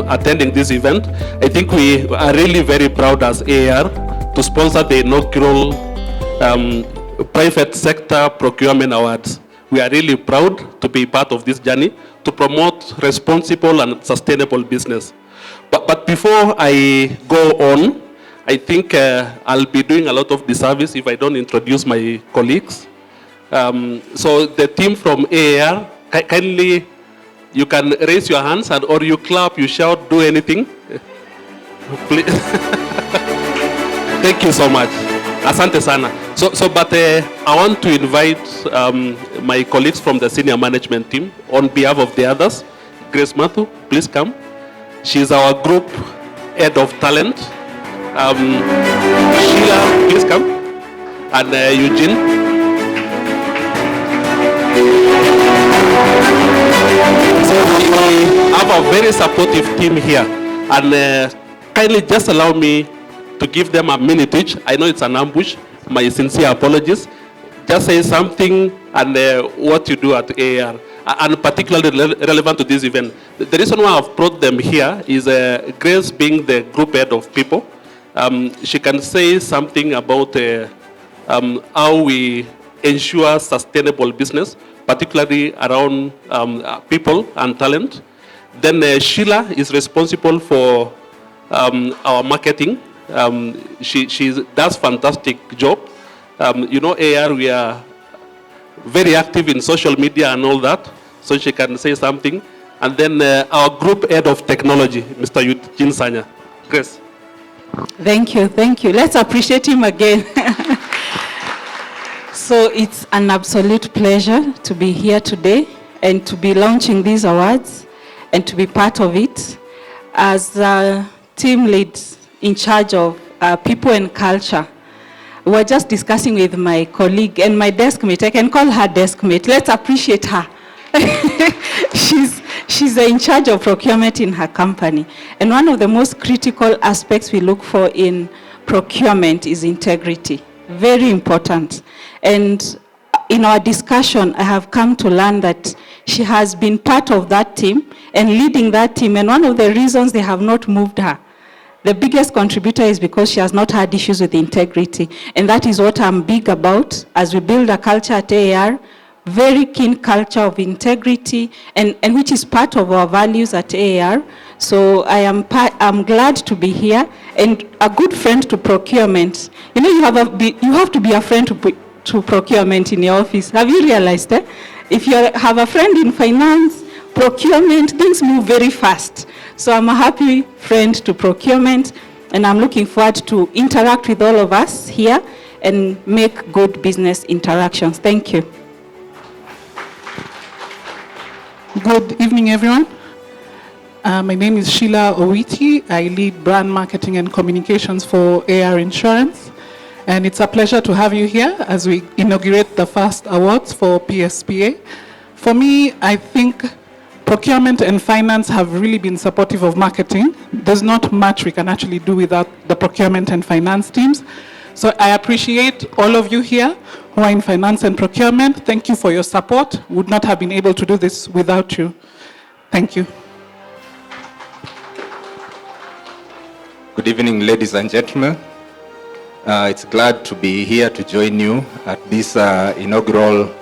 attending this event. I think we are really very proud as AAR to sponsor the inaugural Private Sector Procurement Awards. We are really proud to be part of this journey to promote responsible and sustainable business. But before I go on, I think I'll be doing a lot of disservice if I don't introduce my colleagues. So the team from AAR, kindly, you can raise your hands and or you clap, you shout, do anything. Please. Thank you so much. Asante sana. But I want to invite my colleagues from the senior management team on behalf of the others. Grace Mathu, please come. She's our group head of talent. Sheila, please come. And Eugene. So we have a very supportive team here. And kindly just allow me to give them a minute each. I know it's an ambush. My sincere apologies. Just say something and what you do at AAR. And particularly relevant to this event. The reason why I've brought them here is Grace being the group head of people. She can say something about how we ensure sustainable business, particularly around people and talent. Then Sheila is responsible for our marketing. She does fantastic job. You know, AAR, we are very active in social media and all that, so she can say something. And then our group head of technology, Mr. Eugene Sanya. Grace. Thank you, thank you. Let's appreciate him again. So it's an absolute pleasure to be here today and to be launching these awards and to be part of it. As team leads in charge of people and culture, we were just discussing with my colleague and my desk mate. I can call her desk mate. Let's appreciate her. She's in charge of procurement in her company. And one of the most critical aspects we look for in procurement is integrity. Very important. And in our discussion, I have come to learn that she has been part of that team and leading that team. And one of the reasons they have not moved her, the biggest contributor is because she has not had issues with integrity. And that is what I'm big about as we build a culture at AAR, very keen culture of integrity, and which is part of our values at AAR. So I'm glad to be here and a good friend to procurement. You know, you have to be a friend to procurement in your office. Have you realized that? If you have a friend in finance, procurement, things move very fast. So I'm a happy friend to procurement, and I'm looking forward to interact with all of us here and make good business interactions. Thank you. Good evening, everyone. My name is Sheila Owiti. I lead brand marketing and communications for AAR Insurance. And it's a pleasure to have you here as we inaugurate the first awards for PSPA. For me, I think procurement and finance have really been supportive of marketing. There's not much we can actually do without the procurement and finance teams. So I appreciate all of you here who are in finance and procurement. Thank you for your support. Would not have been able to do this without you. Thank you. Good evening, ladies and gentlemen. It's glad to be here to join you at this inaugural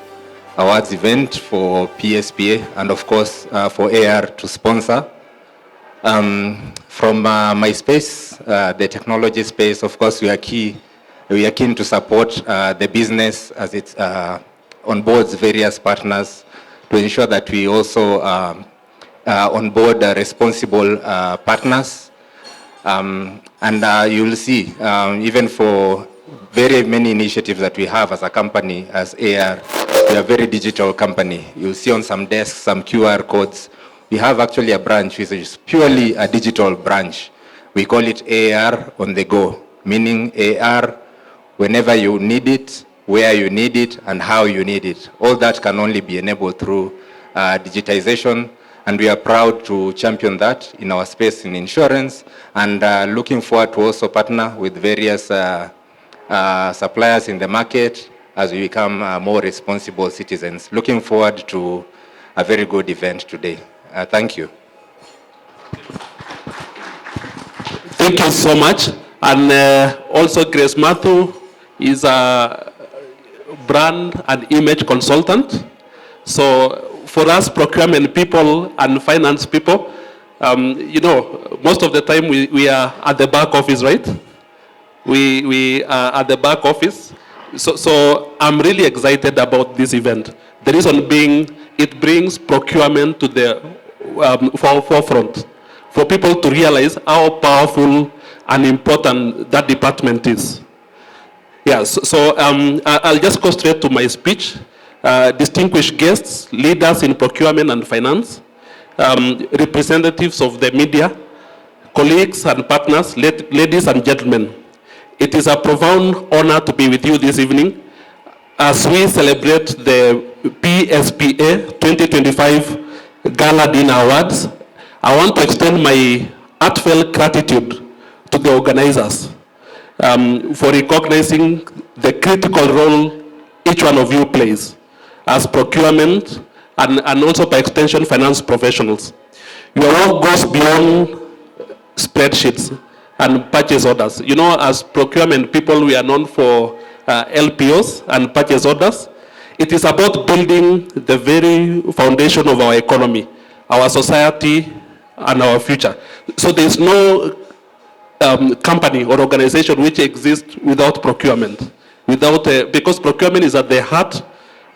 awards event for PSPA and of course for AAR to sponsor. From my space, the technology space, of course we are keen to support the business as it onboards various partners to ensure that we also onboard responsible partners. You will see, even for very many initiatives that we have as a company, as AAR, we are a very digital company. You'll see on some desks, some QR codes. We have actually a branch which is purely a digital branch. We call it AAR on the go, meaning AAR whenever you need it, where you need it, and how you need it. All that can only be enabled through digitization. And we are proud to champion that in our space in insurance, and looking forward to also partner with various suppliers in the market as we become more responsible citizens. Looking forward to a very good event today. Thank you. Thank you so much. And also Grace Matthew is a brand and image consultant. So for us procurement people and finance people, you know, most of the time we are at the back office, right? We are at the back office. So I'm really excited about this event. The reason being, it brings procurement to the forefront for people to realize how powerful and important that department is. Yeah, so I'll just go straight to my speech. Distinguished guests, leaders in procurement and finance, representatives of the media, colleagues and partners, ladies and gentlemen. It is a profound honor to be with you this evening as we celebrate the PSPA 2025 Gala Dinner Awards. I want to extend my heartfelt gratitude to the organizers for recognizing the critical role each one of you plays as procurement and also by extension finance professionals. Your work goes beyond spreadsheets and purchase orders. You know, as procurement people, we are known for LPOs and purchase orders. It is about building the very foundation of our economy, our society, and our future. So there's no company or organization which exists without procurement, because procurement is at the heart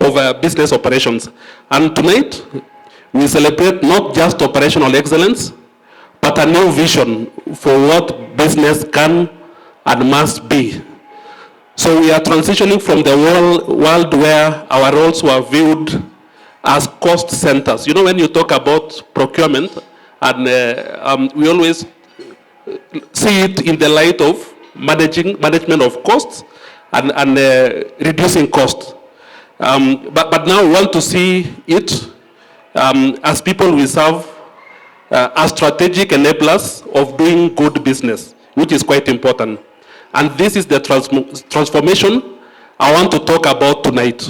of business operations. And tonight, we celebrate not just operational excellence, but a new vision for what business can and must be. So we are transitioning from the world where our roles were viewed as cost centers. You know, when you talk about procurement, and we always see it in the light of management of costs and reducing costs. But now we want to see it as people we serve as strategic enablers of doing good business, which is quite important. And this is the transformation I want to talk about tonight.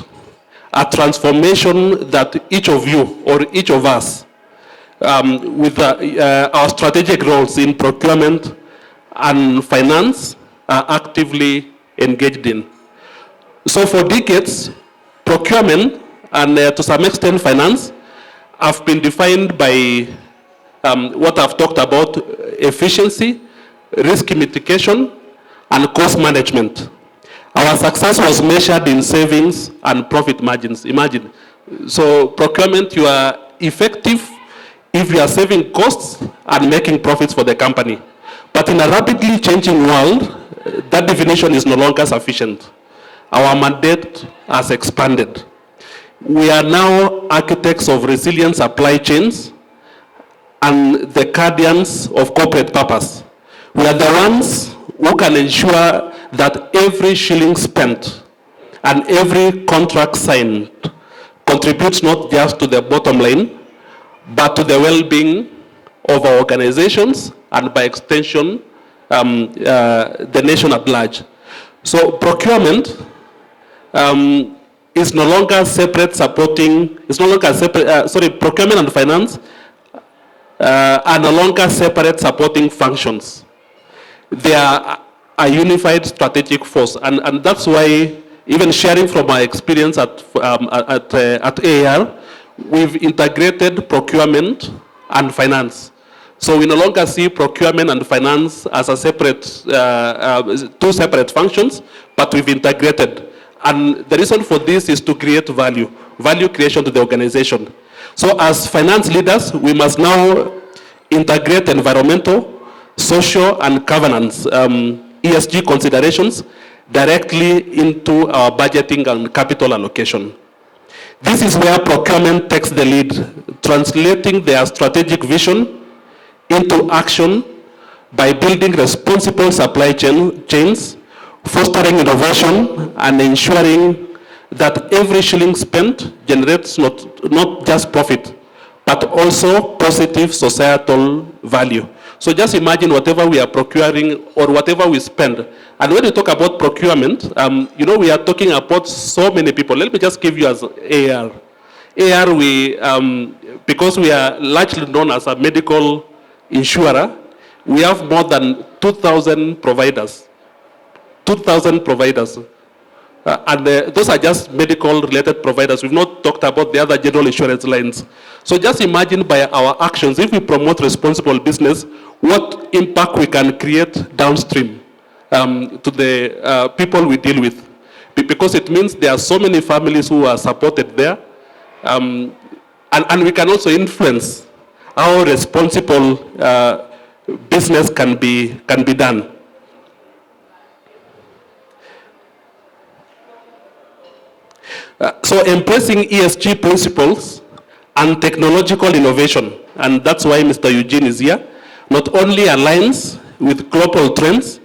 A transformation that each of you or each of us with our strategic roles in procurement and finance are actively engaged in. So for decades, procurement and to some extent finance have been defined by what I've talked about: efficiency, risk mitigation, and cost management. Our success was measured in savings and profit margins. Imagine. So procurement, you are effective if you are saving costs and making profits for the company. But in a rapidly changing world, that definition is no longer sufficient. Our mandate has expanded. We are now architects of resilient supply chains and the guardians of corporate purpose. We are the ones who can ensure that every shilling spent and every contract signed contributes not just to the bottom line, but to the well-being of our organizations and by extension, the nation at large. So procurement is no longer separate procurement and finance are no longer separate supporting functions. They are a unified strategic force, and that's why, even sharing from my experience at AAR, we've integrated procurement and finance. So we no longer see procurement and finance as a separate, two separate functions, but we've integrated. And the reason for this is to create value creation to the organization. So as finance leaders, we must now integrate environmental, social, and governance, ESG considerations directly into our budgeting and capital allocation. This is where procurement takes the lead, translating their strategic vision into action by building responsible supply chains, fostering innovation, and ensuring that every shilling spent generates not just profit, but also positive societal value. So just imagine whatever we are procuring or whatever we spend. And when you talk about procurement, you know, we are talking about so many people. Let me just give you as AAR. AAR, because we are largely known as a medical insurer, We have more than 2,000 providers. 2,000 providers. Those are just medical-related providers. We've not talked about the other general insurance lines. So just imagine by our actions, if we promote responsible business, what impact we can create downstream to the people we deal with. Because it means there are so many families who are supported there. And we can also influence how responsible business can be done. So embracing ESG principles and technological innovation, and that's why Mr. Eugene is here, not only aligns with global trends,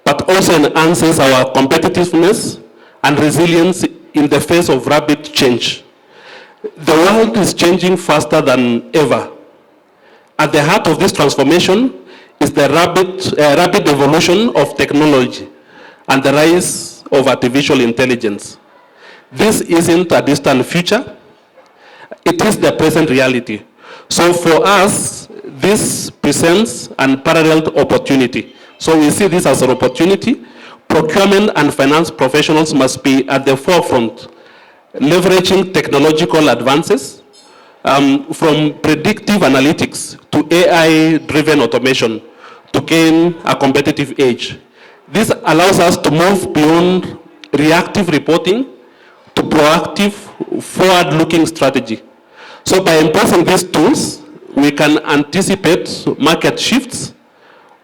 but also enhances our competitiveness and resilience in the face of rapid change. The world is changing faster than ever. At the heart of this transformation is the rapid evolution of technology and the rise of artificial intelligence. This isn't a distant future, it is the present reality. So for us, this presents an unparalleled opportunity. So we see this as an opportunity. Procurement and finance professionals must be at the forefront, leveraging technological advances from predictive analytics to AI-driven automation to gain a competitive edge. This allows us to move beyond reactive reporting to proactive, forward-looking strategy. So by embracing these tools, we can anticipate market shifts,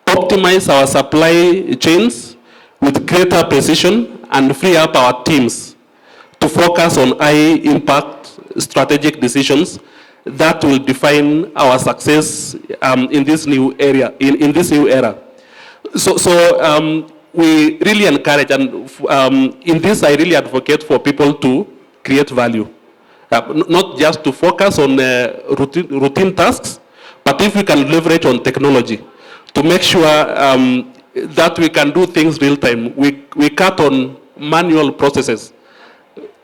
optimize our supply chains with greater precision, and free up our teams to focus on high-impact strategic decisions that will define our success in this new area. So we really encourage, and in this I really advocate for people to create value. Not just to focus on routine tasks, but if we can leverage on technology to make sure that we can do things real time. We cut on manual processes.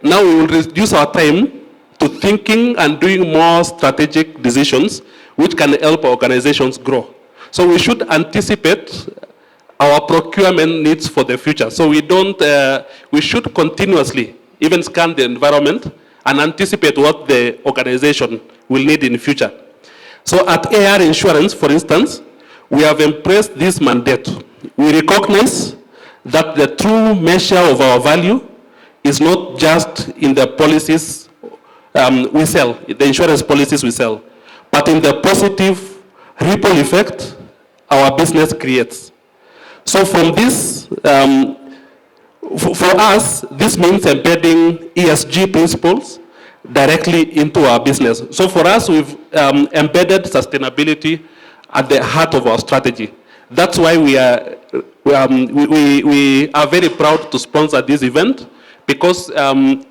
Now we will reduce our time to thinking and doing more strategic decisions which can help organizations grow. So we should anticipate our procurement needs for the future. So we should continuously even scan the environment and anticipate what the organization will need in the future. So at AAR Insurance, for instance, we have embraced this mandate. We recognize that the true measure of our value is not just in the policies we sell, the insurance policies we sell, but in the positive ripple effect our business creates. So from this, for us, this means embedding ESG principles directly into our business. So for us, we've embedded sustainability at the heart of our strategy. That's why we are very proud to sponsor this event, because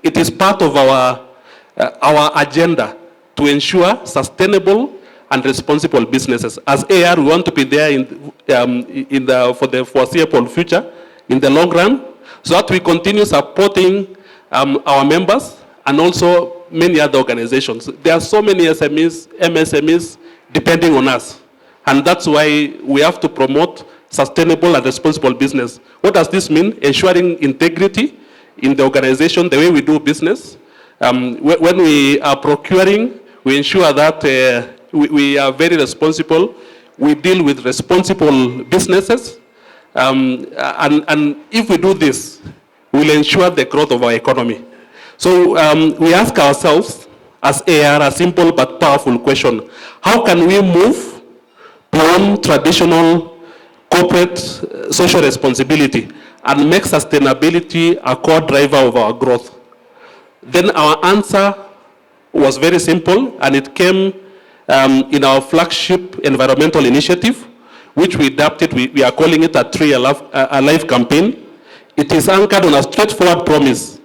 it is part of our agenda to ensure sustainable and responsible businesses. As AAR, we want to be there for the foreseeable future, in the long run, so that we continue supporting our members and also many other organizations. There are so many SMEs, MSMEs depending on us. And that's why we have to promote sustainable and responsible business. What does this mean? Ensuring integrity in the organization, the way we do business. When we are procuring, we ensure that we are very responsible. We deal with responsible businesses. And if we do this, we'll ensure the growth of our economy. So we ask ourselves, as AAR, a simple but powerful question. How can we move beyond traditional corporate social responsibility and make sustainability a core driver of our growth? Then our answer was very simple, and it came in our flagship environmental initiative, which we adapted. We are calling it a Tree Alive campaign. It is anchored on a straightforward promise.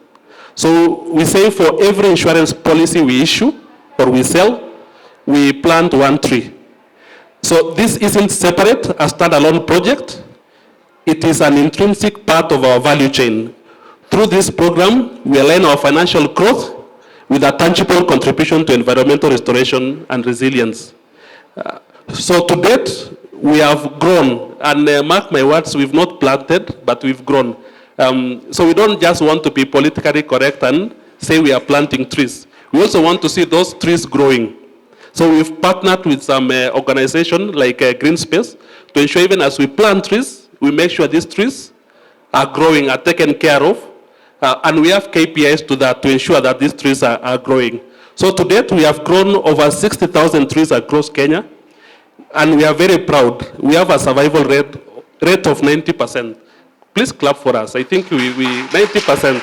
So we say for every insurance policy we issue or we sell, we plant one tree. So this isn't separate, a standalone project. It is an intrinsic part of our value chain. Through this program, we align our financial growth with a tangible contribution to environmental restoration and resilience. So to date, we have grown. And mark my words, we've not planted, but we've grown. So we don't just want to be politically correct and say we are planting trees. We also want to see those trees growing. So we've partnered with some organization like Green Space to ensure even as we plant trees, we make sure these trees are growing, are taken care of. And we have KPIs to that to ensure that these trees are growing. So to date, we have grown over 60,000 trees across Kenya. And we are very proud. We have a survival rate of 90%. Please clap for us. I think we 90%.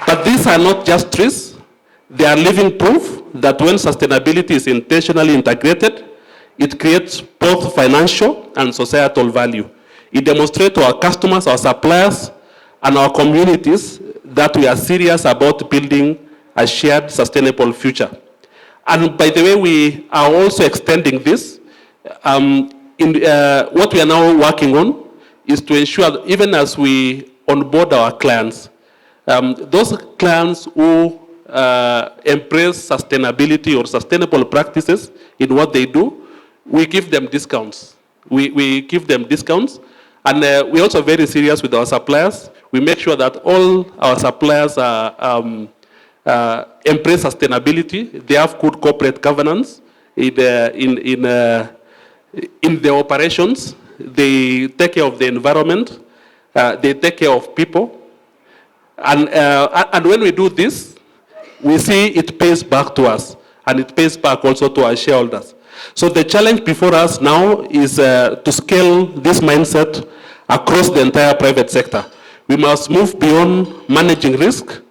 But these are not just trees. They are living proof that when sustainability is intentionally integrated, it creates both financial and societal value. It demonstrates to our customers, our suppliers, and our communities that we are serious about building a shared sustainable future. And by the way, we are also extending this. What we are now working on is to ensure that even as we onboard our clients, those clients who embrace sustainability or sustainable practices in what they do, we give them discounts. We give them discounts. And we're also very serious with our suppliers. We make sure that all our suppliers embrace sustainability. They have good corporate governance in the operations. They take care of the environment. They take care of people. And when we do this, we see it pays back to us. And it pays back also to our shareholders. So the challenge before us now is to scale this mindset across the entire private sector. We must move beyond managing risk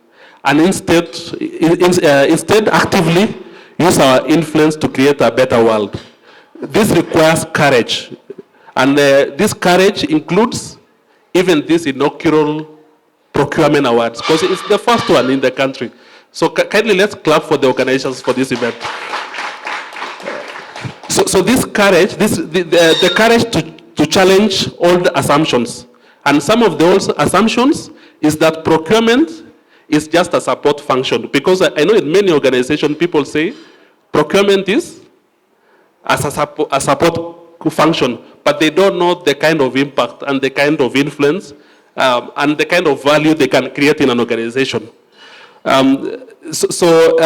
and instead actively use our influence to create a better world. This requires courage. And this courage includes even this inaugural procurement awards, because it's the first one in the country. So kindly let's clap for the organizations for this event. So this courage, the courage to challenge all the assumptions. And some of those assumptions is that procurement is just a support function. Because I know in many organizations, people say procurement is as a support function, but they don't know the kind of impact and the kind of influence and the kind of value they can create in an organization. So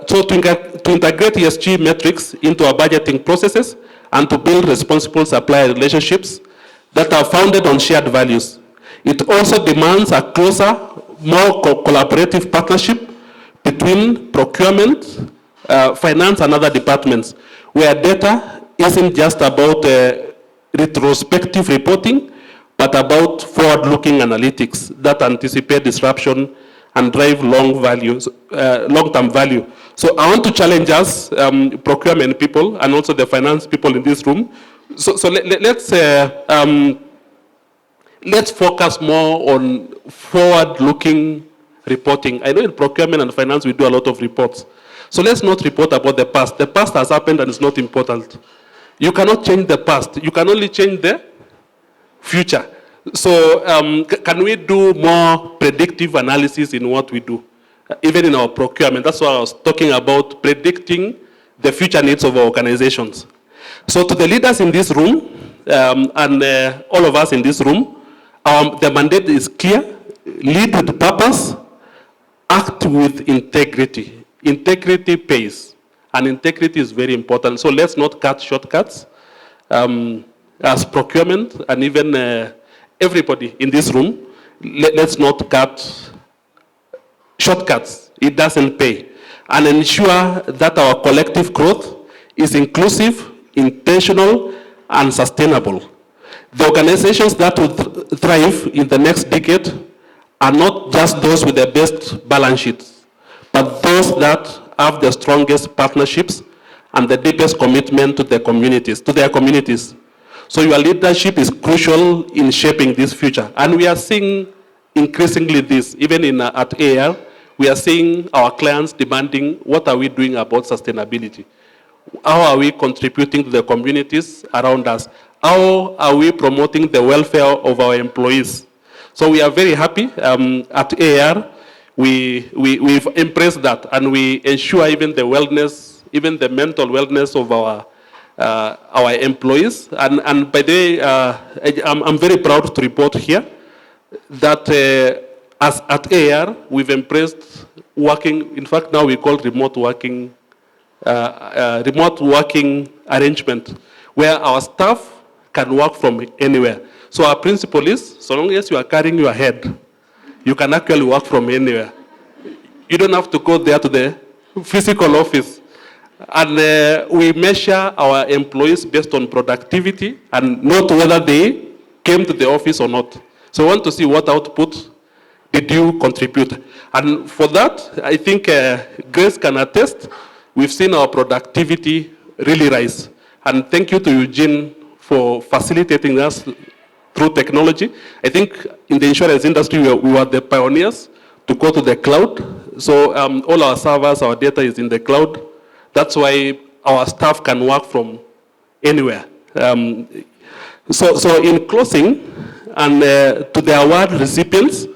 to integrate ESG metrics into our budgeting processes and to build responsible supplier relationships that are founded on shared values. It also demands a closer, more collaborative partnership between procurement, finance, and other departments, where data isn't just about retrospective reporting, but about forward-looking analytics that anticipate disruption and drive long-term value. So I want to challenge us, procurement people, and also the finance people in this room. So let's focus more on forward-looking reporting. I know in procurement and finance we do a lot of reports. So let's not report about the past. The past has happened and it's not important. You cannot change the past. You can only change the future. So can we do more predictive analysis in what we do, even in our procurement? That's what I was talking about, predicting the future needs of our organizations. So to the leaders in this room and all of us in this room, the mandate is clear: lead with purpose, act with integrity. Integrity pays, and integrity is very important. So let's not cut shortcuts as procurement, and even everybody in this room, let's not cut shortcuts. It doesn't pay. And ensure that our collective growth is inclusive, intentional, and sustainable. The organizations that will thrive in the next decade are not just those with the best balance sheets, but those that have the strongest partnerships and the deepest commitment to their communities. So your leadership is crucial in shaping this future. And we are seeing increasingly this, even at AAR, we are seeing our clients demanding, what are we doing about sustainability? How are we contributing to the communities around us? How are we promoting the welfare of our employees? So we are very happy at AAR. We've embraced that, and we ensure even the wellness, even the mental wellness of our our employees. And by the way, I'm very proud to report here that as at AAR, we've embraced working, in fact, now we call remote working arrangement, where our staff can work from anywhere. So our principle is, so long as you are carrying your head, you can actually work from anywhere. You don't have to go there to the physical office. And we measure our employees based on productivity and not whether they came to the office or not. So we want to see what output did you contribute. And for that, I think Grace can attest, we've seen our productivity really rise. And thank you to Eugene for facilitating us through technology. I think in the insurance industry, we were the pioneers to go to the cloud. So all our servers, our data is in the cloud. That's why our staff can work from anywhere. So in closing, and to the award recipients,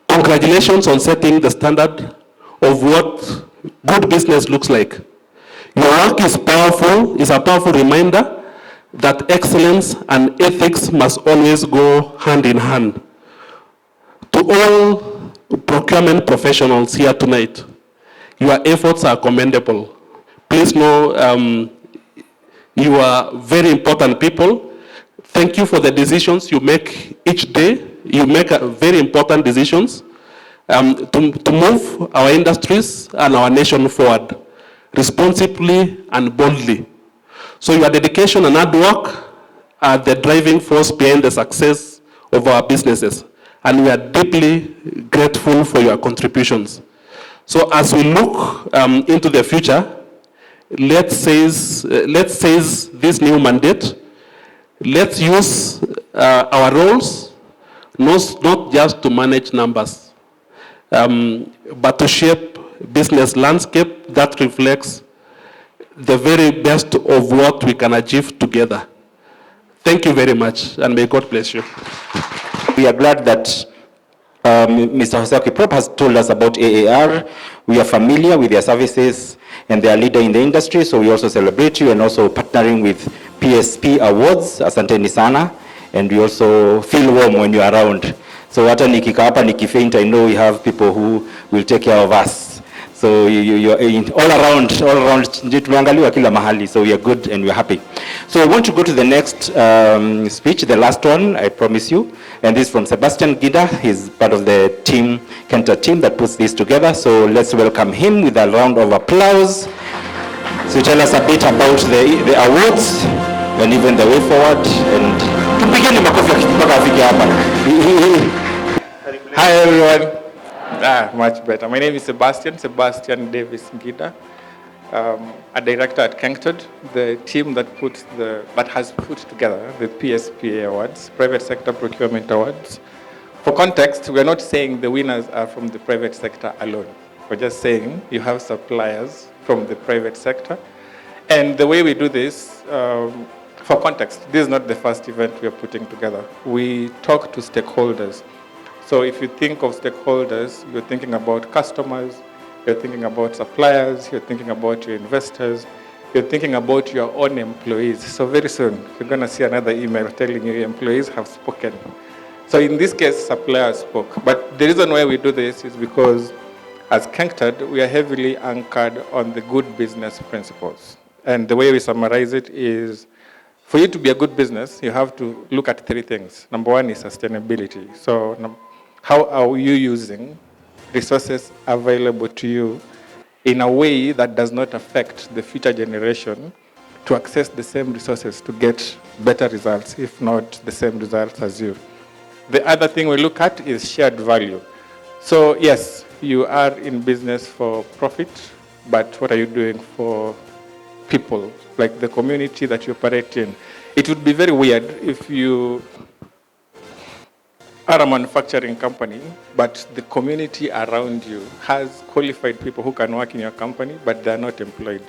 congratulations on setting the standard of what good business looks like. Your work is powerful, is a powerful reminder that excellence and ethics must always go hand in hand. To all procurement professionals here tonight, your efforts are commendable. Please know you are very important people. Thank you for the decisions you make each day. You make very important decisions to move our industries and our nation forward responsibly and boldly. So your dedication and hard work are the driving force behind the success of our businesses. And we are deeply grateful for your contributions. So as we look into the future, let's seize this new mandate. Let's use our roles not just to manage numbers, but to shape business landscape that reflects the very best of what we can achieve together. Thank you very much, and may God bless you. We are glad that Mr. Hosea Kiprop has told us about AAR. We are familiar with their services and they are leader in the industry, so we also celebrate you, and also partnering with PSP Awards, asanteni sana, and we also feel warm when you're around. So hata nikika hapa nikifaint, I know we have people who will take care of us. So you're all around, tumeangaliwa kila mahali, so we are good and we're happy. So I want to go to the next speech, the last one, I promise you. And this is from Sebastian Gida. He's part of the team, Kenta team that puts this together. So let's welcome him with a round of applause. So tell us a bit about the awards and even the way forward. And hi everyone. Much better. My name is Sebastian Davis Ngida. A director at Kengted, the team that has put together the PSPA Awards, Private Sector Procurement Awards. For context, we're not saying the winners are from the private sector alone. We're just saying you have suppliers from the private sector. And the way we do this, for context, this is not the first event we are putting together. We talk to stakeholders. So if you think of stakeholders, you're thinking about customers, you're thinking about suppliers, you're thinking about your investors, you're thinking about your own employees. So very soon, you're going to see another email telling you your employees have spoken. So in this case, suppliers spoke. But the reason why we do this is because as Kengted, we are heavily anchored on the good business principles. And the way we summarize it is, for you to be a good business, you have to look at three things. Number one is sustainability. So how are you using resources available to you in a way that does not affect the future generation to access the same resources to get better results, if not the same results as you. The other thing we look at is shared value. So yes, you are in business for profit, but what are you doing for people, like the community that you operate in? It would be very weird if you are a manufacturing company, but the community around you has qualified people who can work in your company, but they're not employed.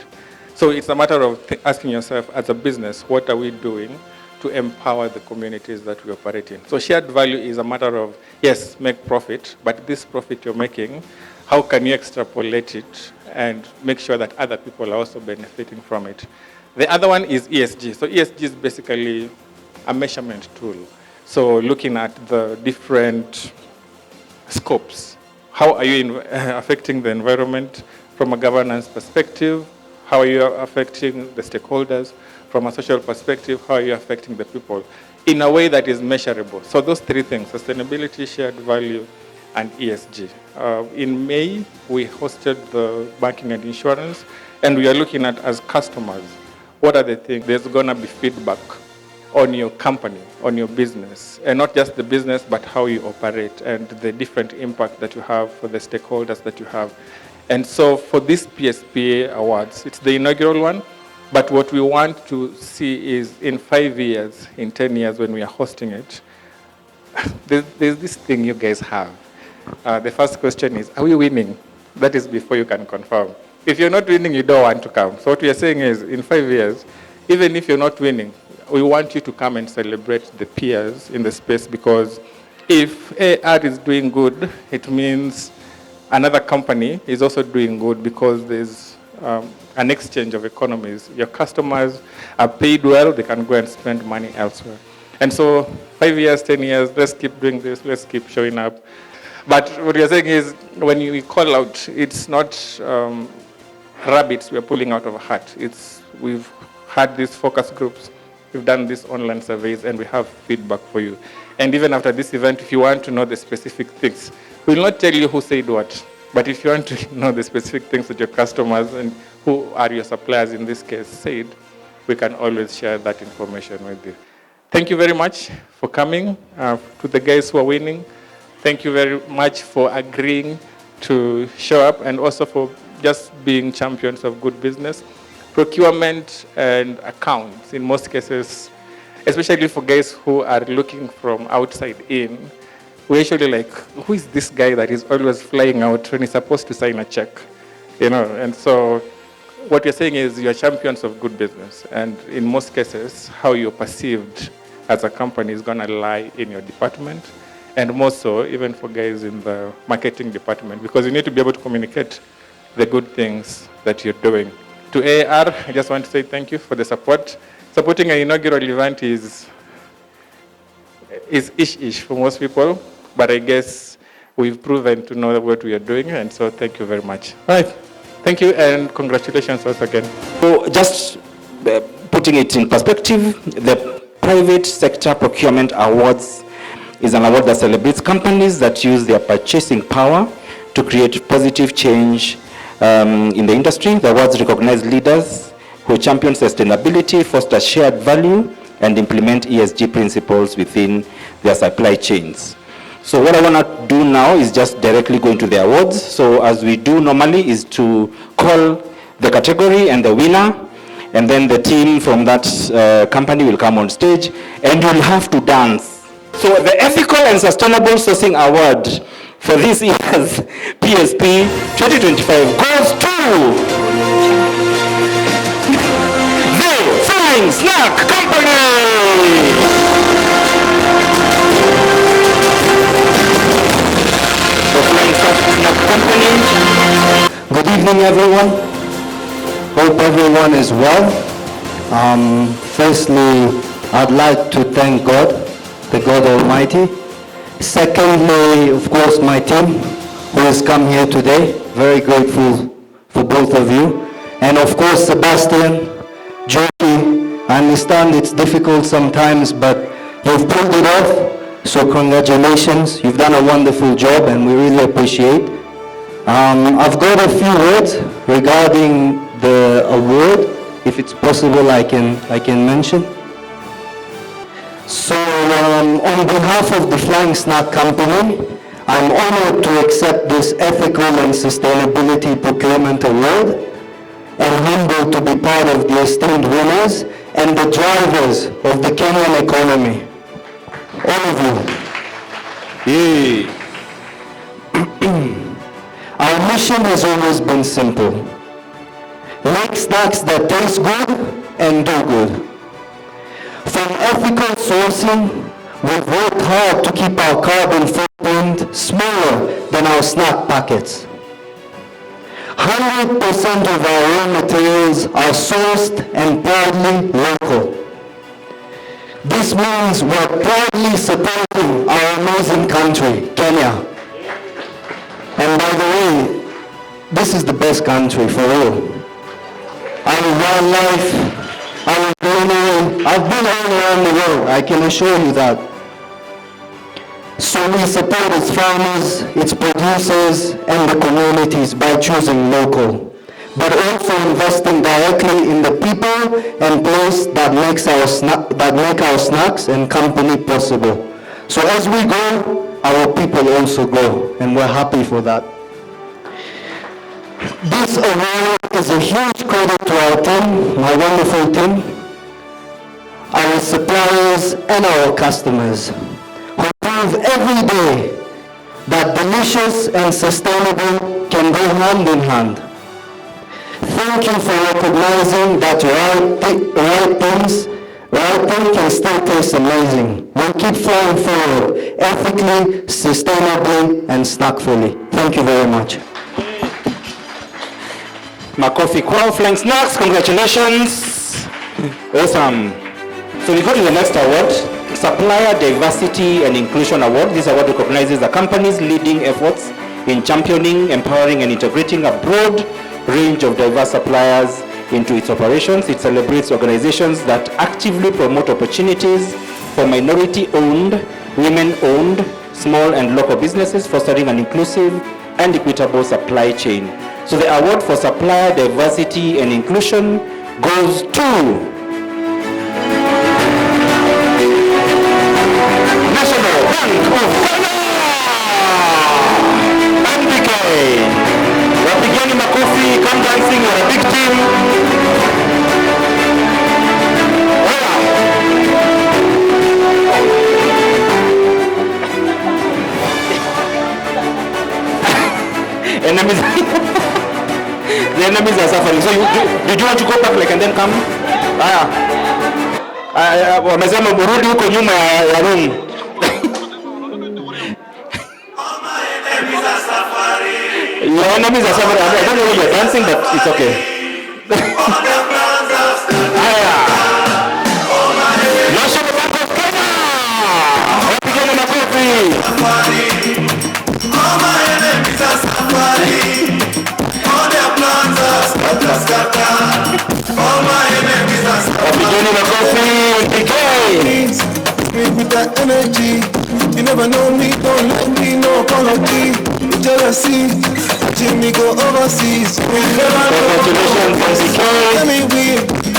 So it's a matter of asking yourself, as a business, what are we doing to empower the communities that we operate in? So shared value is a matter of, yes, make profit, but this profit you're making, how can you extrapolate it and make sure that other people are also benefiting from it? The other one is ESG. So ESG is basically a measurement tool. So looking at the different scopes. How are you affecting the environment from a governance perspective? How are you affecting the stakeholders? From a social perspective, how are you affecting the people? In a way that is measurable. So those three things, sustainability, shared value, and ESG. In May, we hosted the banking and insurance, and we are looking at, as customers, what are the things? There's gonna be feedback on your company, on your business, and not just the business, but how you operate and the different impact that you have for the stakeholders that you have. And so for this PSPA Awards, it's the inaugural one, but what we want to see is in 5 years, in 10 years when we are hosting it, there's this thing you guys have. The first question is, are we winning? That is before you can confirm. If you're not winning, you don't want to come. So what we are saying is, in 5 years, even if you're not winning, we want you to come and celebrate the peers in the space, because if AR is doing good, it means another company is also doing good, because there's an exchange of economies. Your customers are paid well, they can go and spend money elsewhere. And so 5 years, 10 years, let's keep doing this, let's keep showing up. But what you're saying is, when you call out, it's not rabbits we're pulling out of a hat. We've had these focus groups, we've done these online surveys, and we have feedback for you. And even after this event, if you want to know the specific things, we'll not tell you who said what, but if you want to know the specific things that your customers and who are your suppliers in this case said, we can always share that information with you. Thank you very much for coming. To the guys who are winning, thank you very much for agreeing to show up, and also for just being champions of good business. Procurement and accounts, in most cases, especially for guys who are looking from outside in, we're usually like, who is this guy that is always flying out when he's supposed to sign a check? And so what you're saying is you're champions of good business, and in most cases, how you're perceived as a company is gonna lie in your department, and more so even for guys in the marketing department, because you need to be able to communicate the good things that you're doing. To AAR, I just want to say thank you for the support. Supporting an inaugural event is ish for most people, but I guess we've proven to know what we are doing, and so thank you very much. All right, thank you, and congratulations once again. So just putting it in perspective, the Private Sector Procurement Awards is an award that celebrates companies that use their purchasing power to create positive change in the industry. The awards recognize leaders who champion sustainability, foster shared value, and implement ESG principles within their supply chains. So what I want to do now is just directly go into the awards. So as we do normally is to call the category and the winner, and then the team from that company will come on stage, and you'll have to dance. So the Ethical and Sustainable Sourcing Award for this year's PSP 2025 goes to the Flying Snack Company! The Flying Snack Company. Good evening, everyone. Hope everyone is well. Firstly, I'd like to thank God, the God Almighty. Secondly, of course, my team who has come here today. Very grateful for both of you. And of course, Sebastian, Jody, I understand it's difficult sometimes, but you've pulled it off. So congratulations. You've done a wonderful job, and we really appreciate. I've got a few words regarding the award. If it's possible, I can mention. So on behalf of the Flying Snack Company, I'm honored to accept this Ethical and Sustainability Procurement Award, and humbled to be part of the esteemed winners and the drivers of the Kenyan economy. All of you. Yay. Our mission has always been simple. Make snacks that taste good and do good. From ethical sourcing, we've worked hard to keep our carbon footprint smaller than our snack packets. 100% of our raw materials are sourced and proudly local. This means we're proudly supporting our amazing country, Kenya. And by the way, this is the best country for real. Our wildlife, our greenery, I've been all around the world, I can assure you that. So we support its farmers, its producers, and the communities by choosing local, but also investing directly in the people and place that make our snacks and company possible. So as we grow, our people also grow, and we're happy for that. This award is a huge credit to our team, my wonderful team, our suppliers, and our customers, who prove every day that delicious and sustainable can go hand in hand. Thank you for recognizing that right thing can still taste amazing. We'll keep flowing forward, ethically, sustainably, and snackfully. Thank you very much. Makofi kwao, Flying Snacks, congratulations. Awesome. So we go to the next award, Supplier Diversity and Inclusion Award. This award recognizes the company's leading efforts in championing, empowering, and integrating a broad range of diverse suppliers into its operations. It celebrates organizations that actively promote opportunities for minority-owned, women-owned, small and local businesses, fostering an inclusive and equitable supply chain. So the award for Supplier Diversity and Inclusion goes to National Bank of Ghana, MBK. Wapigeni makofi, come dancing, you're a big team. The enemies are suffering. So did you want to go back like and then come? Wamesema urudi huko nyuma ya room. Your enemies are suffering. I don't know why you're dancing, but it's okay. National Bank of Kenya. Wapigeni makofi. All my enemies are suffering. All their plans are scatter. All my enemies are suffering. With that energy, you never know me, don't like me, no apology. Jealousy, watching me go overseas. Congratulations, MCK.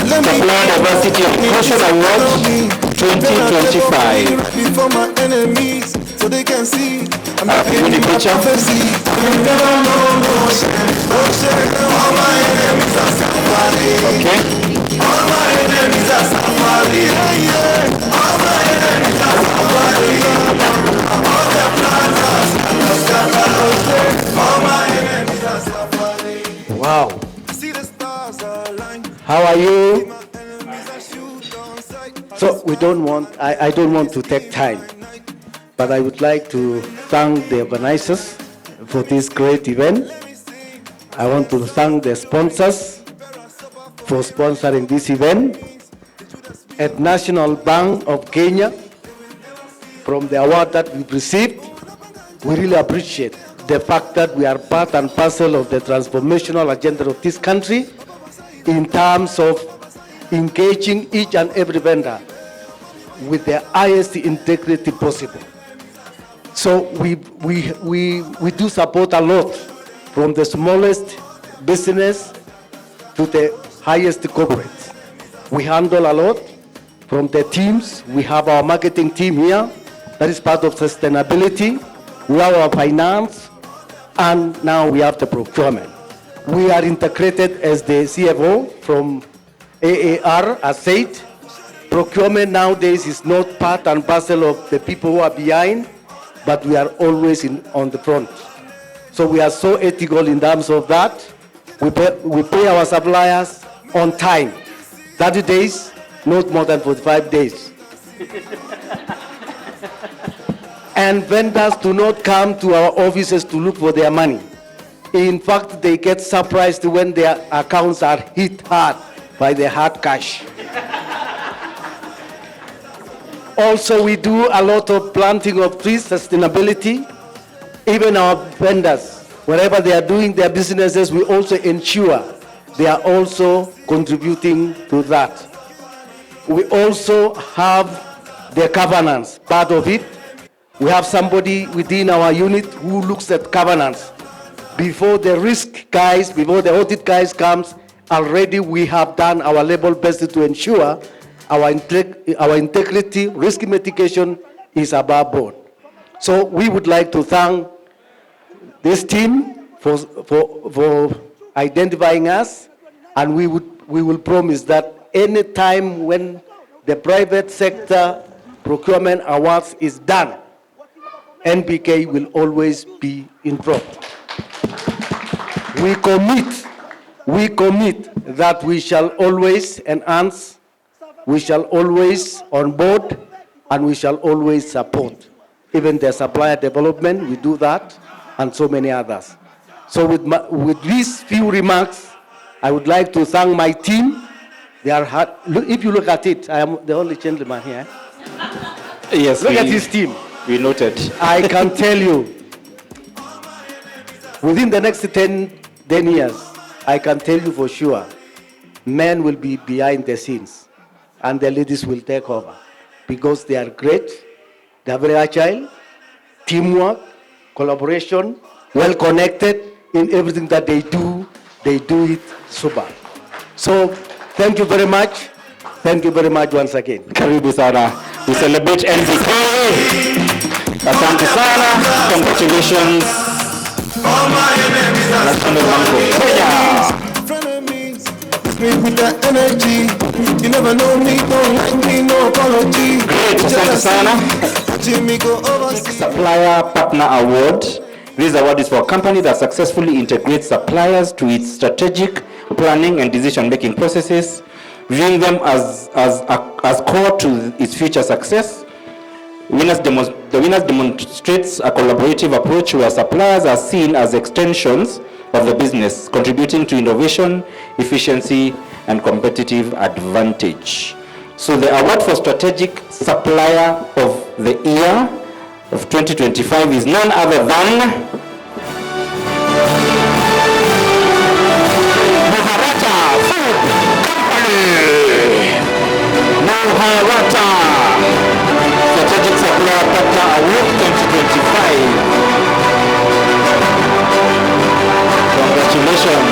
Supplier Diversity and Inclusion Award 2025. Before my enemies, so they can see. I'm not in the picture. All my enemies are suffering. Okay. All my enemies are suffering. All my enemies are suffering. All their plans are scattered. All my enemies are suffering. Wow. See the stars align. How are you? So I don't want to take time, but I would like to thank the organizers for this great event. I want to thank the sponsors for sponsoring this event. At National Bank of Kenya, from the award that we've received, we really appreciate the fact that we are part and parcel of the transformational agenda of this country in terms of engaging each and every vendor with the highest integrity possible. So we do support a lot, from the smallest business to the highest corporates. We handle a lot from the teams. We have our marketing team here, that is part of sustainability. We have our finance, and now we have the procurement. We are integrated as the CFO from AAR, as said. Procurement nowadays is not part and parcel of the people who are behind, but we are always on the front. So we are so ethical in terms of that. We pay our suppliers on time, 30 days, not more than 45 days. And vendors do not come to our offices to look for their money. In fact, they get surprised when their accounts are hit hard by the hard cash. Also, we do a lot of planting of trees, sustainability. Even our vendors, wherever they are doing their businesses, we also ensure they are also contributing to that. We also have the governance part of it. We have somebody within our unit who looks at governance. Before the risk guys, before the audit guys comes, already we have done our level best to ensure our integrity, risk mitigation is above board. So we would like to thank this team for identifying us, and we will promise that any time when the private sector procurement awards is done, NBK will always be in front. We commit that we shall always enhance, we shall always onboard, and we shall always support. Even the supplier development, we do that, and so many others. So with these few remarks, I would like to thank my team. They are hard. If you look at it, I am the only gentleman here. Yes, look at his team. We noted. I can tell you, within the next 10 years, I can tell you for sure, men will be behind the scenes, and the ladies will take over, because they are great, they are very agile, teamwork, collaboration, well connected in everything that they do it super. So, thank you very much. Thank you very much once again. Karibu sana. We celebrate NBK. Asante sana. Congratulations. With that energy, you never know me, don't like me, no apology. Great, asante sana. Supplier Partner Award. This award is for a company that successfully integrates suppliers to its strategic planning and decision-making processes, viewing them as core to its future success. The winners demonstrates a collaborative approach where suppliers are seen as extensions of the business, contributing to innovation, efficiency, and competitive advantage. So the award for Strategic Supplier of the Year of 2025 is none other than Maharata Food Company. Maharata Strategic Supplier Partner Award 2025. Congratulations.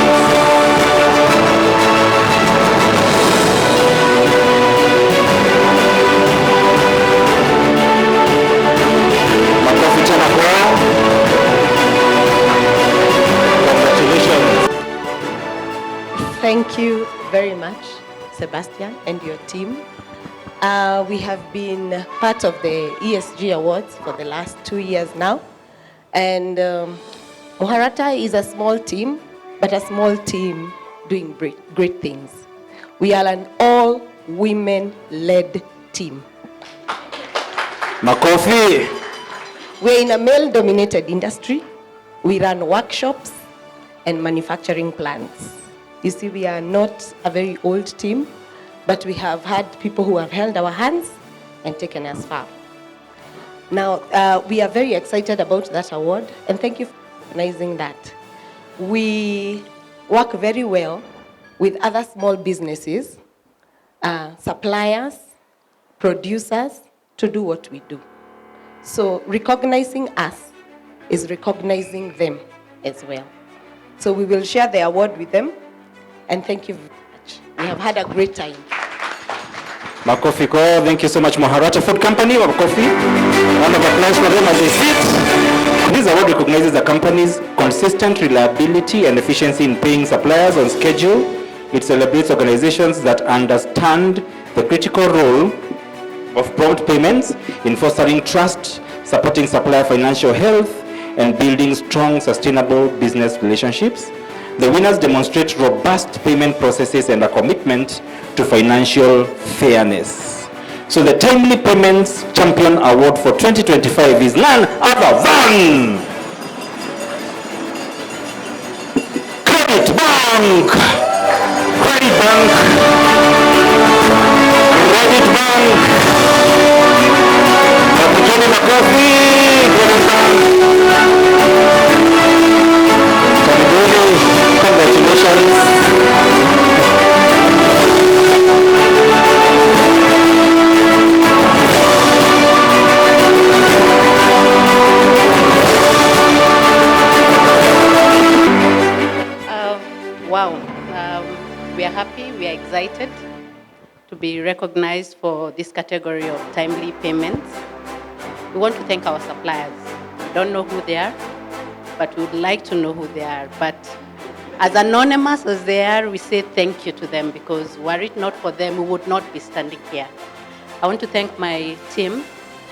Makofi tena kwao. Congratulations. Thank you very much, Sebastian and your team. We have been part of the ESG Awards for the last 2 years now. And Maharata is a small team, but a small team doing great things. We are an all-women-led team. Makofi. We're in a male-dominated industry. We run workshops and manufacturing plants. You see, we are not a very old team, but we have had people who have held our hands and taken us far. Now, we are very excited about that award, and thank you for recognizing that. We work very well with other small businesses, suppliers, producers, to do what we do. So recognizing us is recognizing them as well. So we will share the award with them, and thank you very much. We have had a great time. Makofi kwao. Thank you so much, Maharata Food Company. Makofi. Round of applause for them as they sit. This award recognizes the company's consistent reliability and efficiency in paying suppliers on schedule. It celebrates organizations that understand the critical role of prompt payments in fostering trust, supporting supplier financial health, and building strong, sustainable business relationships. The winners demonstrate robust payment processes and a commitment to financial fairness. So the Timely Payments Champion Award for 2025 is none other than Bank, Credit Bank, Credit Bank, Wapigeni makofi, Credit Bank. Karibuni, congratulations. Wow, we are happy, we are excited to be recognized for this category of timely payments. We want to thank our suppliers. We don't know who they are, but we would like to know who they are. But as anonymous as they are, we say thank you to them, because were it not for them, we would not be standing here. I want to thank my team,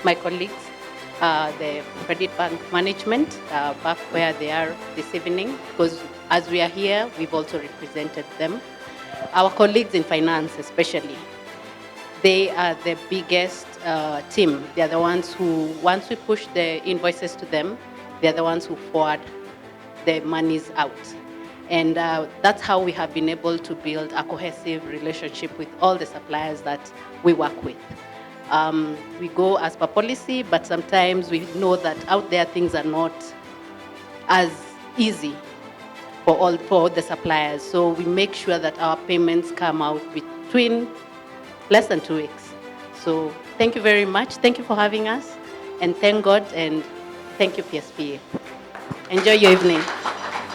my colleagues, the Credit Bank management, back where they are this evening, because as we are here, we've also represented them. Our colleagues in finance especially, they are the biggest team. They are the ones who, once we push the invoices to them, they are the ones who forward the monies out. And that's how we have been able to build a cohesive relationship with all the suppliers that we work with. We go as per policy, but sometimes we know that out there things are not as easy for all the suppliers. So we make sure that our payments come out between less than 2 weeks. So thank you very much. Thank you for having us, and thank God, and thank you, PSPA. Enjoy your evening.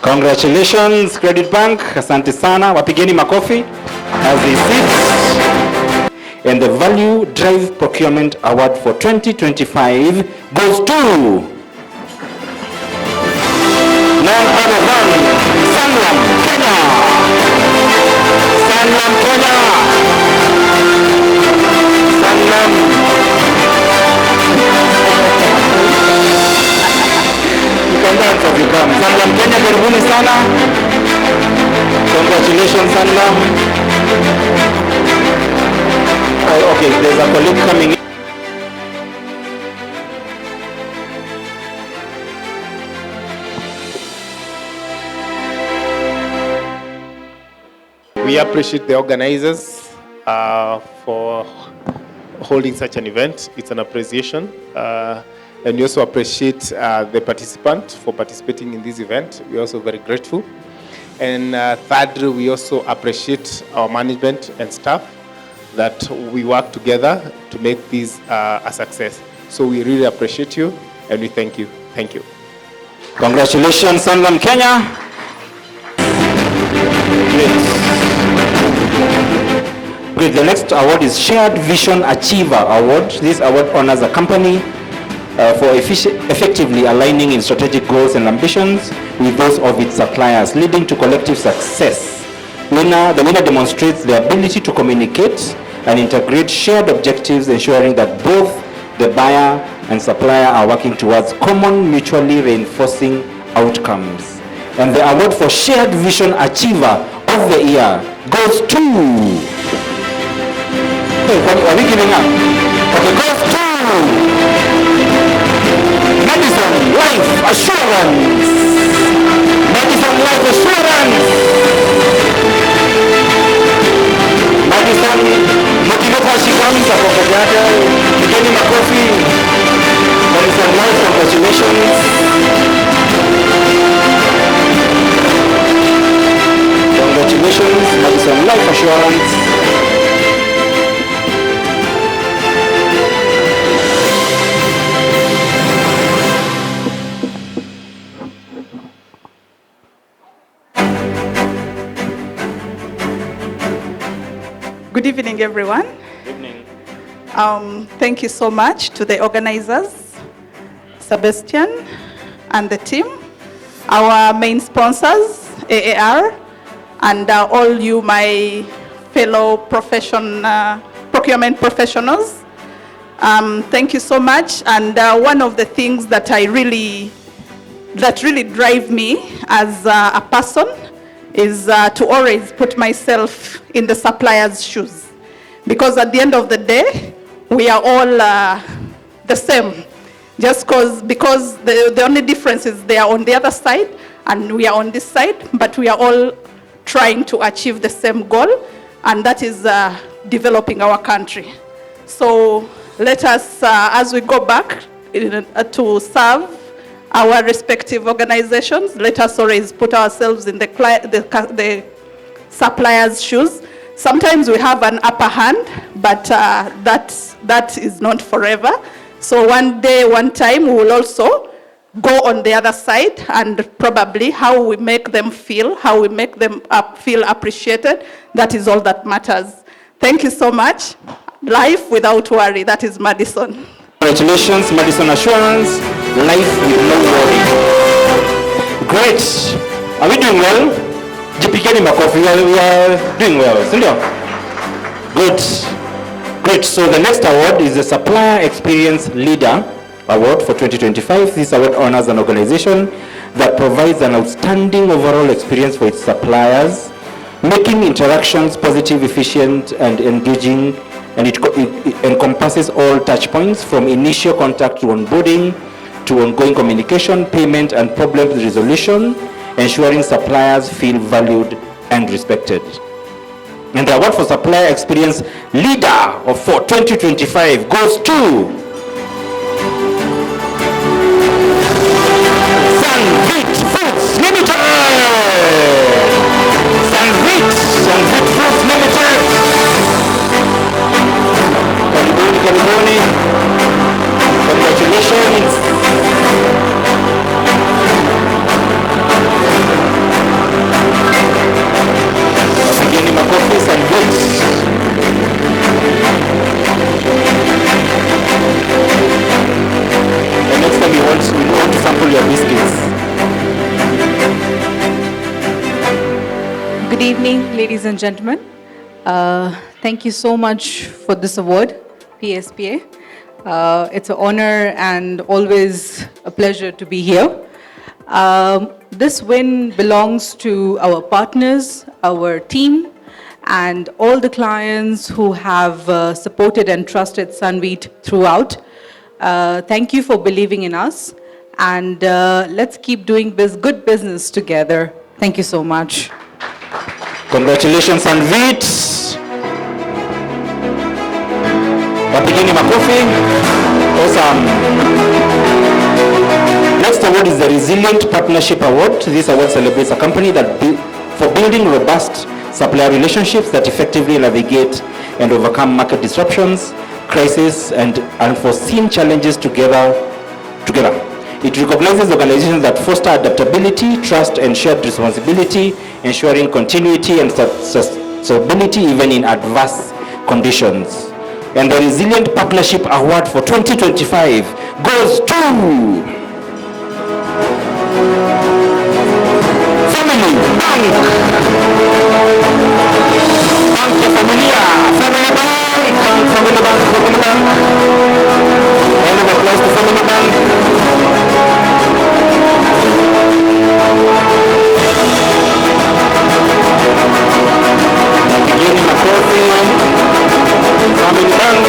Congratulations, Credit Bank. Asante sana. Wapigeni makofi as they sit. And the Value Drive Procurement Award for 2025 goes to none other than Sanlam Kenya. Sanlam Kenya. Sanlam. You can dance if you come. Sanlam Kenya, karibuni sana. Congratulations, Sanlam. Okay, there's a colleague coming in. We appreciate the organizers for holding such an event. It's an appreciation. And we also appreciate the participant for participating in this event. We're also very grateful. And thirdly, we also appreciate our management and staff that we work together to make this a success. So we really appreciate you, and we thank you. Thank you. Congratulations, Sanlam Kenya. Great. The next award is Shared Vision Achiever Award. This award honors a company for effectively aligning its strategic goals and ambitions with those of its suppliers, leading to collective success. The winner demonstrates the ability to communicate and integrate shared objectives, ensuring that both the buyer and supplier are working towards common, mutually reinforcing outcomes. And the award for Shared Vision Achiever of the Year goes to... Hey, are we giving up? Okay, goes to... Madison Life Assurance. Madison Life Assurance. Madison, motivator, she comes up of the other. Beginning makofi. Madison Life, congratulations. Congratulations, Madison Life Assurance. Good evening, everyone. Good evening. Thank you so much to the organizers, Sebastian and the team, our main sponsors, AAR, and all you, my fellow procurement professionals. Thank you so much. And one of the things that really drive me as a person is to always put myself in the supplier's shoes. Because at the end of the day, we are all the same. Because the only difference is they are on the other side and we are on this side, but we are all trying to achieve the same goal, and that is developing our country. So let us, as we go back to serve our respective organizations, let us always put ourselves in the supplier's shoes. Sometimes we have an upper hand, but that is not forever. So one day, one time, we will also go on the other side, and probably how we make them feel, how we make them feel appreciated, that is all that matters. Thank you so much. Life without worry, that is Madison. Congratulations, Madison Assurance, life with no worry. Great. Are we doing well? Jipigeni makofi, we are doing well. Sindio? Good. Great. So the next award is the Supplier Experience Leader Award for 2025. This award honors an organization that provides an outstanding overall experience for its suppliers, making interactions positive, efficient, and engaging, and it encompasses all touch points from initial contact to onboarding, to ongoing communication, payment, and problem resolution, ensuring suppliers feel valued and respected. And the award for Supplier Experience Leader for 2025 goes to Sunvit Foods Limited! Sunvit Foods Limited! Karibuni. Congratulations! Beginning makofi Sunvit. And next time we want to sample your biscuits. Good evening, ladies and gentlemen. Thank you so much for this award, PSPA. It's an honor and always a pleasure to be here. This win belongs to our partners, our team, and all the clients who have supported and trusted Sunvit throughout. Thank you for believing in us, and let's keep doing this good business together. Thank you so much. Congratulations, Sunvit. Wapigeni makofi. Awesome. Next award is the Resilient Partnership Award. This award celebrates a company that for building robust supplier relationships that effectively navigate and overcome market disruptions, crises, and unforeseen challenges together. It recognizes organizations that foster adaptability, trust, and shared responsibility, ensuring continuity and stability even in adverse conditions. And the Resilient Partnership Award for 2025 goes to Family Bank. Bank Familia. Family Bank. Family Bank. Family Bank. Round of applause to Family Bank. Beginning of Family Bank.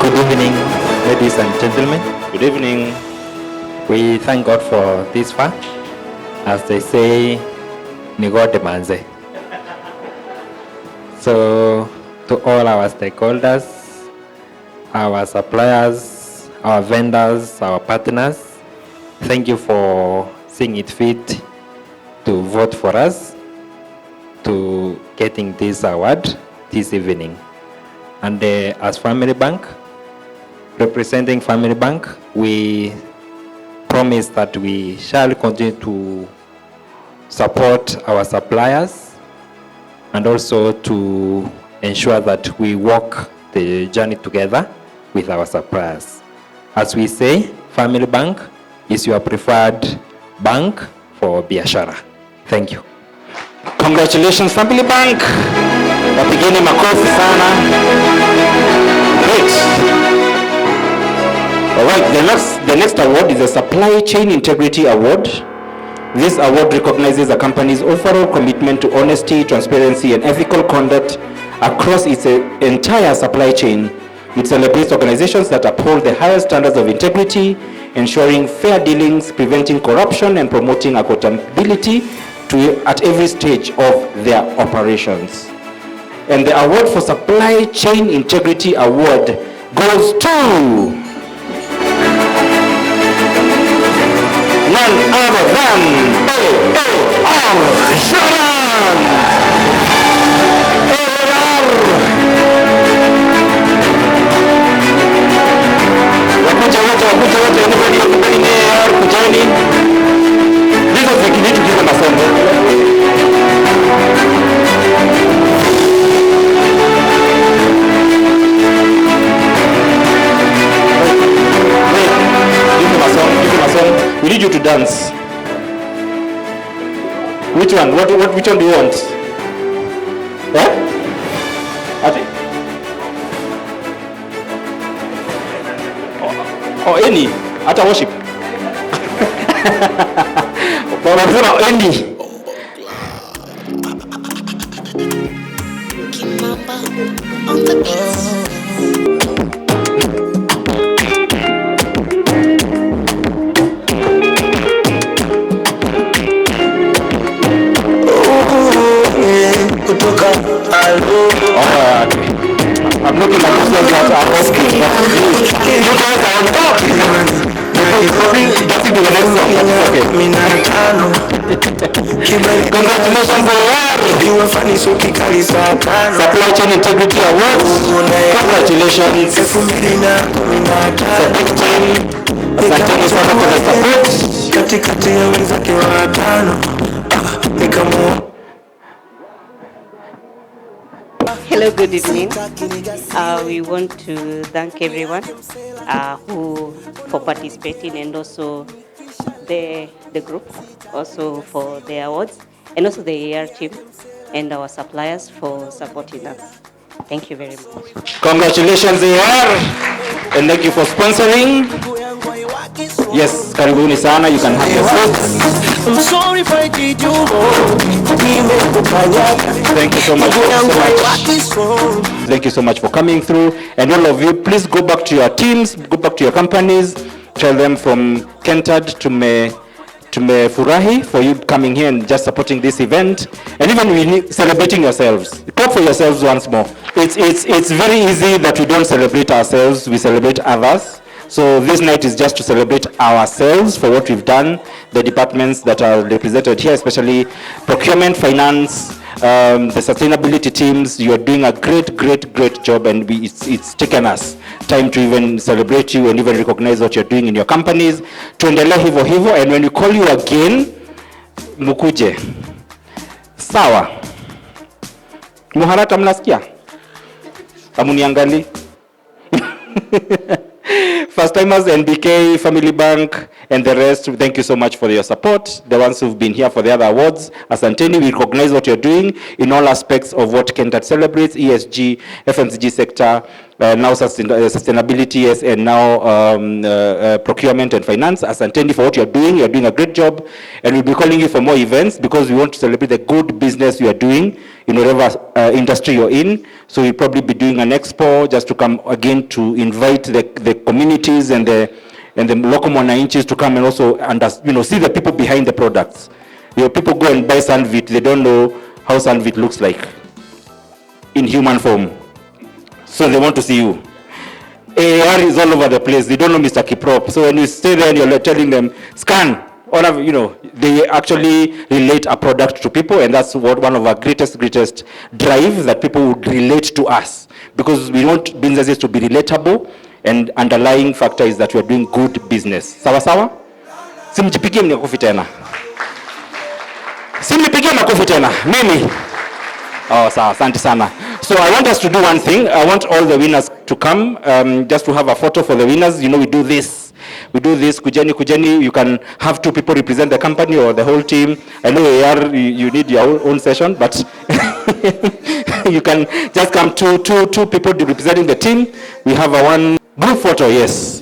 Good evening, ladies and gentlemen. Good evening. We thank God for this far. As they say, Nigode Manze. So, to all our stakeholders, our suppliers, our vendors, our partners, thank you for seeing it fit to vote for us to getting this award this evening. And as Family Bank, representing Family Bank, we promise that we shall continue to support our suppliers and also to ensure that we walk the journey together with our suppliers. As we say, Family Bank is your preferred bank for biashara. Thank you. Congratulations, Family Bank. Wapigeni makofi sana. Great. All right, the next award is the Supply Chain Integrity Award. This award recognizes a company's overall commitment to honesty, transparency, and ethical conduct across its entire supply chain. It celebrates organizations that uphold the highest standards of integrity, ensuring fair dealings, preventing corruption, and promoting accountability at every stage of their operations. And the award for Supply Chain Integrity Award goes to none other than AAR Insurance. Wakuja wote, anybody in AAR kujani. This is the key to give them a song. We need you to dance. Which one? Which one do you want? Any? Hata worship. Wanasema any. On the beats. I'm looking at this like that. I'm asking. You guys are on top. That's the next song. Okay. Congratulations, AAR. Supply Chain Integrity Award. Congratulations. Asanteni sana kwa support. Katikati ya wenzake watano. Hello, good evening. We want to thank everyone for participating, and also the group also for the awards, and also the AAR team and our suppliers for supporting us. Thank you very much. Congratulations, AAR, and thank you for sponsoring. Yes, karibuni sana. You can have your food. I'm sorry if I did you wrong. Thank you so much. Thank you so much for coming through. And all of you, please go back to your teams, go back to your companies. Tell them from Kentad to Furahi for you coming here and just supporting this event. And even celebrating yourselves. Clap for yourselves once more. It's very easy that we don't celebrate ourselves, we celebrate others. So this night is just to celebrate ourselves for what we've done, the departments that are represented here, especially procurement, finance, the sustainability teams. You are doing a great job, and it's taken us time to even celebrate you and even recognize what you're doing in your companies. Tuendelee hivyo hivyo, and when we call you again, mukuje. Sawa. Muharata mnasikia? Amuniangali? First timers, NBK, Family Bank, and the rest, thank you so much for your support. The ones who've been here for the other awards, asanteni, we recognize what you're doing in all aspects of what Kentad celebrates, ESG, FMCG sector, now sustainability, yes, and now procurement and finance. Asanteni for what you're doing a great job, and we'll be calling you for more events because we want to celebrate the good business you are doing in whatever industry you're in. So we'll probably be doing an expo just to come again to invite the communities and the local mwananchis to come and also see the people behind the products. People go and buy Sandvit, they don't know how Sandvit looks like in human form. So they want to see you. AAR is all over the place. They don't know Mr. Kiprop. So when you stay there and you're telling them, scan, they actually relate a product to people, and that's what one of our greatest drive, that people would relate to us, because we want businesses to be relatable, and underlying factor is that we are doing good business. Sawa sawa? Simjipigie makofi tena. Simjipigie makofi tena. Mimi. Oh, sawa, asante sana. So I want us to do one thing. I want all the winners to come, just to have a photo for the winners. We do this. Kujeni, you can have 2 people represent the company or the whole team. I know AAR, you need your own session, but you can just come two people representing the team. We have one group photo, yes.